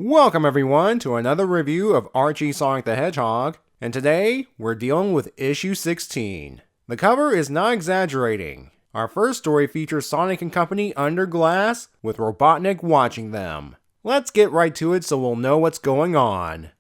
Welcome everyone to another review of Archie Sonic the Hedgehog, and today we're dealing with issue 16. The cover is not exaggerating. Our first story features Sonic and company under glass with Robotnik watching them. Let's get right to it so we'll know what's going on.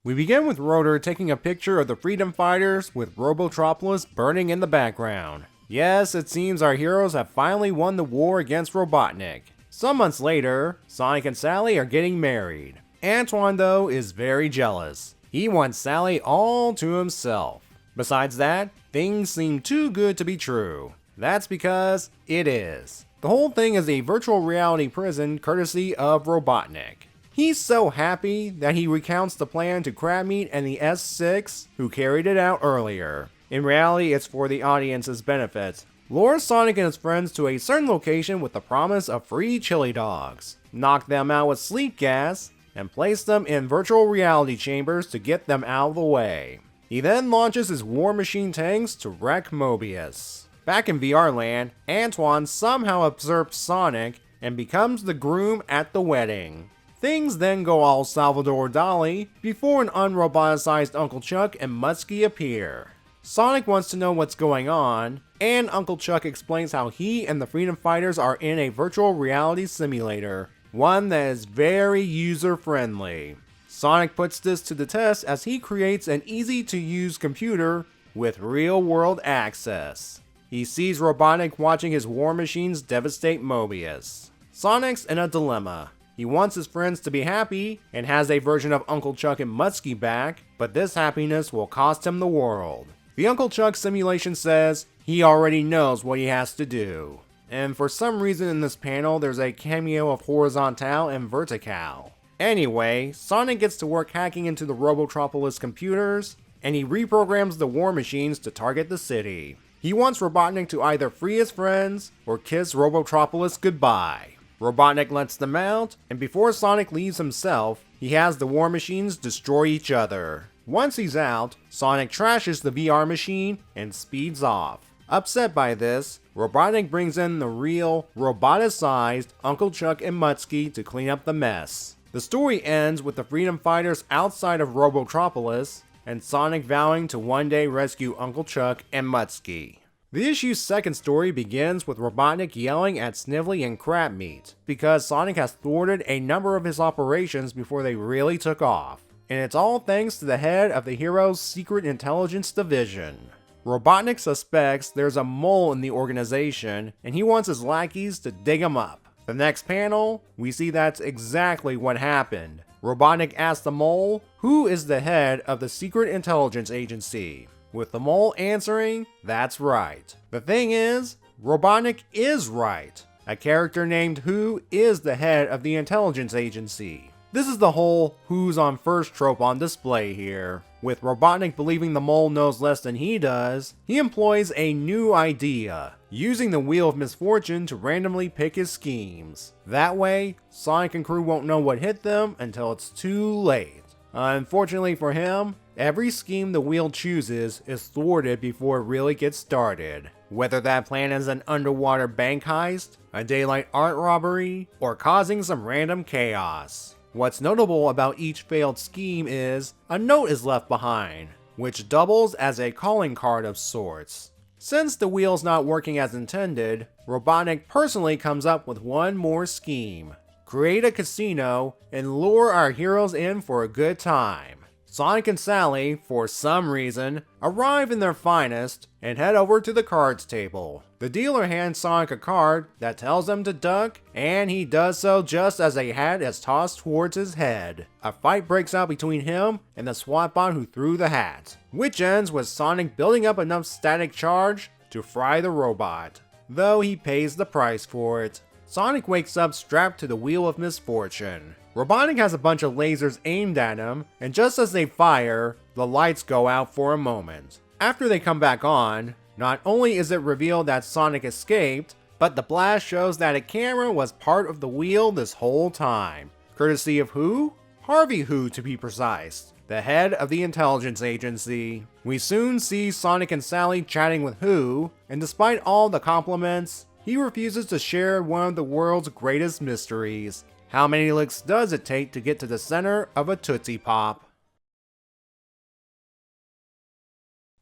We begin with Rotor taking a picture of the Freedom Fighters with Robotropolis burning in the background. Yes, it seems our heroes have finally won the war against Robotnik. Some months later, Sonic and Sally are getting married. Antoine, though, is very jealous. He wants Sally all to himself. Besides that, things seem too good to be true. That's because it is. The whole thing is a virtual reality prison courtesy of Robotnik. He's so happy that he recounts the plan to Crabmeat and the S6 who carried it out earlier. In reality, it's for the audience's benefit. Lure Sonic and his friends to a certain location with the promise of free chili dogs, knock them out with sleep gas, and place them in virtual reality chambers to get them out of the way. He then launches his War Machine tanks to wreck Mobius. Back in VR land, Antoine somehow usurps Sonic and becomes the groom at the wedding. Things then go all Salvador Dali before an unroboticized Uncle Chuck and Muskie appear. Sonic wants to know what's going on, and Uncle Chuck explains how he and the Freedom Fighters are in a virtual reality simulator, one that is very user-friendly. Sonic puts this to the test as he creates an easy-to-use computer with real-world access. He sees Robotnik watching his war machines devastate Mobius. Sonic's in a dilemma. He wants his friends to be happy and has a version of Uncle Chuck and Muskie back, but this happiness will cost him the world. The Uncle Chuck simulation says he already knows what he has to do. And for some reason in this panel, there's a cameo of Horizontal and Vertical. Anyway, Sonic gets to work hacking into the Robotropolis computers, and he reprograms the war machines to target the city. He wants Robotnik to either free his friends or kiss Robotropolis goodbye. Robotnik lets them out, and before Sonic leaves himself, he has the war machines destroy each other. Once he's out, Sonic trashes the VR machine and speeds off. Upset by this, Robotnik brings in the real, roboticized Uncle Chuck and Muskie to clean up the mess. The story ends with the Freedom Fighters outside of Robotropolis, and Sonic vowing to one day rescue Uncle Chuck and Muskie. The issue's second story begins with Robotnik yelling at Snively and Crabmeat, because Sonic has thwarted a number of his operations before they really took off. And it's all thanks to the head of the hero's secret intelligence division. Robotnik suspects there's a mole in the organization, and he wants his lackeys to dig him up. The next panel, we see that's exactly what happened. Robotnik asks the mole, who is the head of the secret intelligence agency? With the mole answering, that's right. The thing is, Robotnik is right. A character named Who is the head of the intelligence agency. This is the whole who's on first trope on display here. With Robotnik believing the mole knows less than he does, he employs a new idea, using the Wheel of Misfortune to randomly pick his schemes. That way, Sonic and crew won't know what hit them until it's too late. Unfortunately for him, every scheme the wheel chooses is thwarted before it really gets started. Whether that plan is an underwater bank heist, a daylight art robbery, or causing some random chaos. What's notable about each failed scheme is a note is left behind, which doubles as a calling card of sorts. Since the wheel's not working as intended, Robotnik personally comes up with one more scheme. Create a casino and lure our heroes in for a good time. Sonic and Sally, for some reason, arrive in their finest and head over to the cards table. The dealer hands Sonic a card that tells him to duck, and he does so just as a hat is tossed towards his head. A fight breaks out between him and the SWAT bot who threw the hat, which ends with Sonic building up enough static charge to fry the robot, though he pays the price for it. Sonic wakes up strapped to the Wheel of Misfortune. Robotnik has a bunch of lasers aimed at him, and just as they fire, the lights go out for a moment. After they come back on, not only is it revealed that Sonic escaped, but the blast shows that a camera was part of the wheel this whole time. Courtesy of who? Harvey Who, to be precise, the head of the intelligence agency. We soon see Sonic and Sally chatting with Who, and despite all the compliments, he refuses to share one of the world's greatest mysteries. How many licks does it take to get to the center of a Tootsie Pop?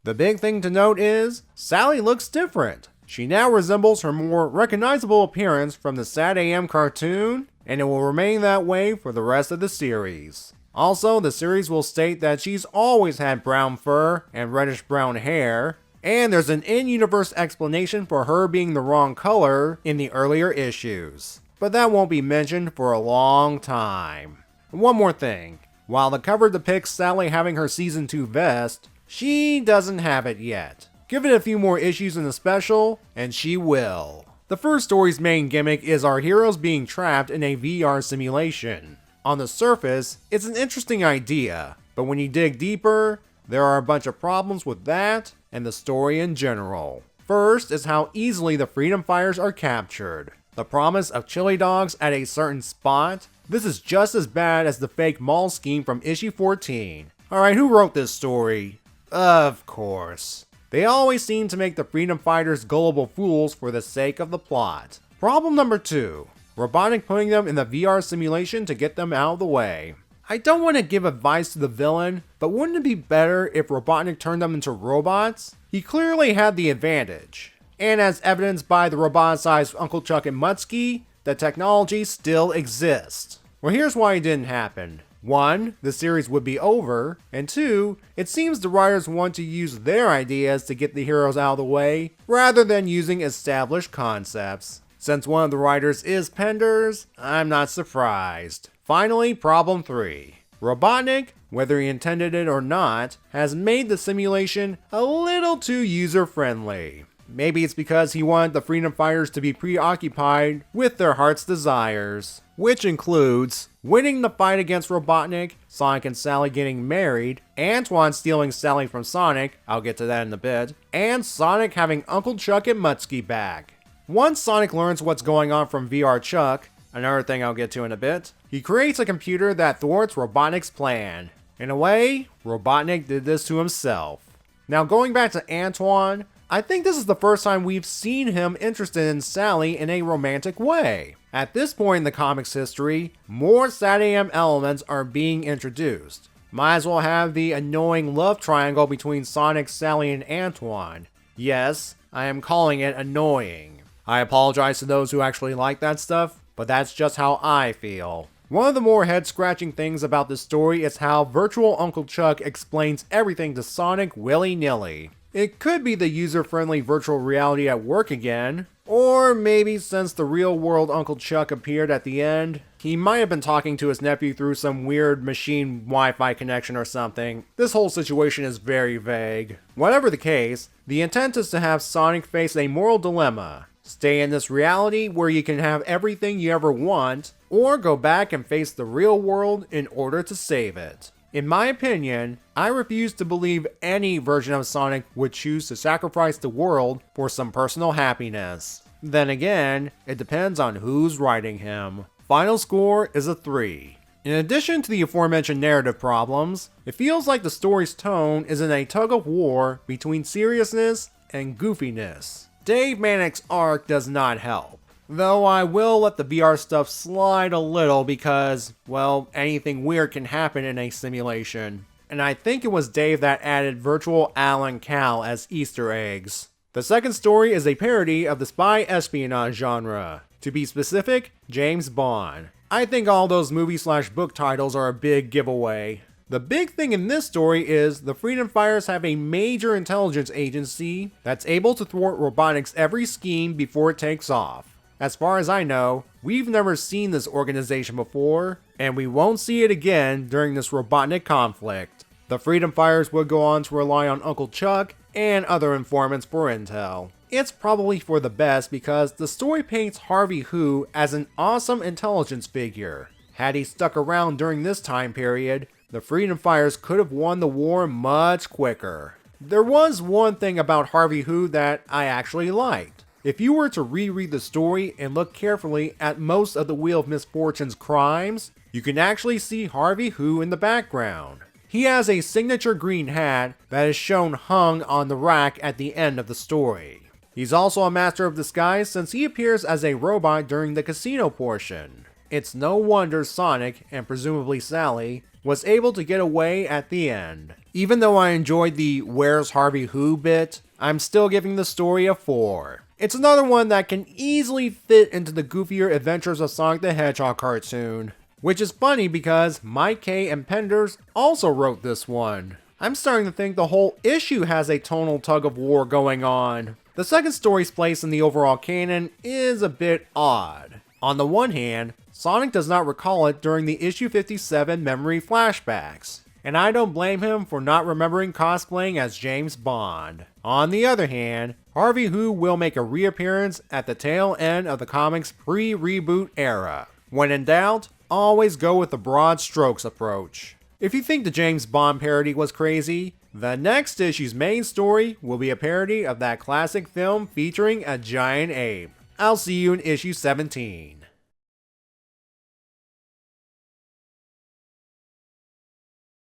The big thing to note is, Sally looks different. She now resembles her more recognizable appearance from the Sad AM cartoon, and it will remain that way for the rest of the series. Also, the series will state that she's always had brown fur and reddish brown hair, and there's an in-universe explanation for her being the wrong color in the earlier issues. But that won't be mentioned for a long time. One more thing. While the cover depicts Sally having her Season 2 vest, she doesn't have it yet. Give it a few more issues in the special, and she will. The first story's main gimmick is our heroes being trapped in a VR simulation. On the surface, it's an interesting idea, but when you dig deeper, there are a bunch of problems with that and the story in general. First is how easily the Freedom Fighters are captured. The promise of chili dogs at a certain spot. This is just as bad as the fake mall scheme from issue 14. Alright, who wrote this story? Of course. They always seem to make the Freedom Fighters gullible fools for the sake of the plot. Problem number 2. Robotnik putting them in the VR simulation to get them out of the way. I don't want to give advice to the villain, but wouldn't it be better if Robotnik turned them into robots? He clearly had the advantage. And as evidenced by the roboticized Uncle Chuck and Mutsky, the technology still exists. Well, here's why it didn't happen. 1, the series would be over, and 2, it seems the writers want to use their ideas to get the heroes out of the way, rather than using established concepts. Since one of the writers is Penders, I'm not surprised. Finally, problem 3. Robotnik, whether he intended it or not, has made the simulation a little too user-friendly. Maybe it's because he wanted the Freedom Fighters to be preoccupied with their heart's desires, which includes winning the fight against Robotnik, Sonic and Sally getting married, Antoine stealing Sally from Sonic, I'll get to that in a bit, and Sonic having Uncle Chuck and Mutsky back. Once Sonic learns what's going on from VR Chuck, another thing I'll get to in a bit, he creates a computer that thwarts Robotnik's plan. In a way, Robotnik did this to himself. Now going back to Antoine, I think this is the first time we've seen him interested in Sally in a romantic way. At this point in the comics history, more Sad AM elements are being introduced. Might as well have the annoying love triangle between Sonic, Sally, and Antoine. Yes, I am calling it annoying. I apologize to those who actually like that stuff, but that's just how I feel. One of the more head-scratching things about this story is how virtual Uncle Chuck explains everything to Sonic willy-nilly. It could be the user-friendly virtual reality at work again, or maybe since the real-world Uncle Chuck appeared at the end, he might have been talking to his nephew through some weird machine Wi-Fi connection or something. This whole situation is very vague. Whatever the case, the intent is to have Sonic face a moral dilemma. Stay in this reality where you can have everything you ever want, or go back and face the real world in order to save it. In my opinion, I refuse to believe any version of Sonic would choose to sacrifice the world for some personal happiness. Then again, it depends on who's writing him. Final score is a 3. In addition to the aforementioned narrative problems, it feels like the story's tone is in a tug-of-war between seriousness and goofiness. Dave Manic's arc does not help. Though I will let the VR stuff slide a little because, well, anything weird can happen in a simulation. And I think it was Dave that added virtual Al and Cal as Easter eggs. The second story is a parody of the spy espionage genre. To be specific, James Bond. I think all those movie/book titles are a big giveaway. The big thing in this story is the Freedom Fighters have a major intelligence agency that's able to thwart Robotnik's every scheme before it takes off. As far as I know, we've never seen this organization before, and we won't see it again during this Robotnik conflict. The Freedom Fighters would go on to rely on Uncle Chuck and other informants for intel. It's probably for the best because the story paints Harvey Who as an awesome intelligence figure. Had he stuck around during this time period, the Freedom Fighters could have won the war much quicker. There was one thing about Harvey Who that I actually liked. If you were to reread the story and look carefully at most of the Wheel of Misfortune's crimes, you can actually see Harvey Who in the background. He has a signature green hat that is shown hung on the rack at the end of the story. He's also a master of disguise since he appears as a robot during the casino portion. It's no wonder Sonic, and presumably Sally, was able to get away at the end. Even though I enjoyed the "Where's Harvey Who" bit, I'm still giving the story a 4. It's another one that can easily fit into the goofier Adventures of Sonic the Hedgehog cartoon. Which is funny because Mike K. and Penders also wrote this one. I'm starting to think the whole issue has a tonal tug of war going on. The second story's place in the overall canon is a bit odd. On the one hand, Sonic does not recall it during the issue 57 memory flashbacks, and I don't blame him for not remembering cosplaying as James Bond. On the other hand, Harvey Who will make a reappearance at the tail end of the comic's pre-reboot era. When in doubt, always go with the broad strokes approach. If you think the James Bond parody was crazy, the next issue's main story will be a parody of that classic film featuring a giant ape. I'll see you in issue 17.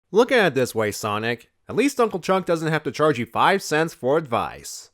Look at it this way, Sonic. At least Uncle Chuck doesn't have to charge you 5 cents for advice.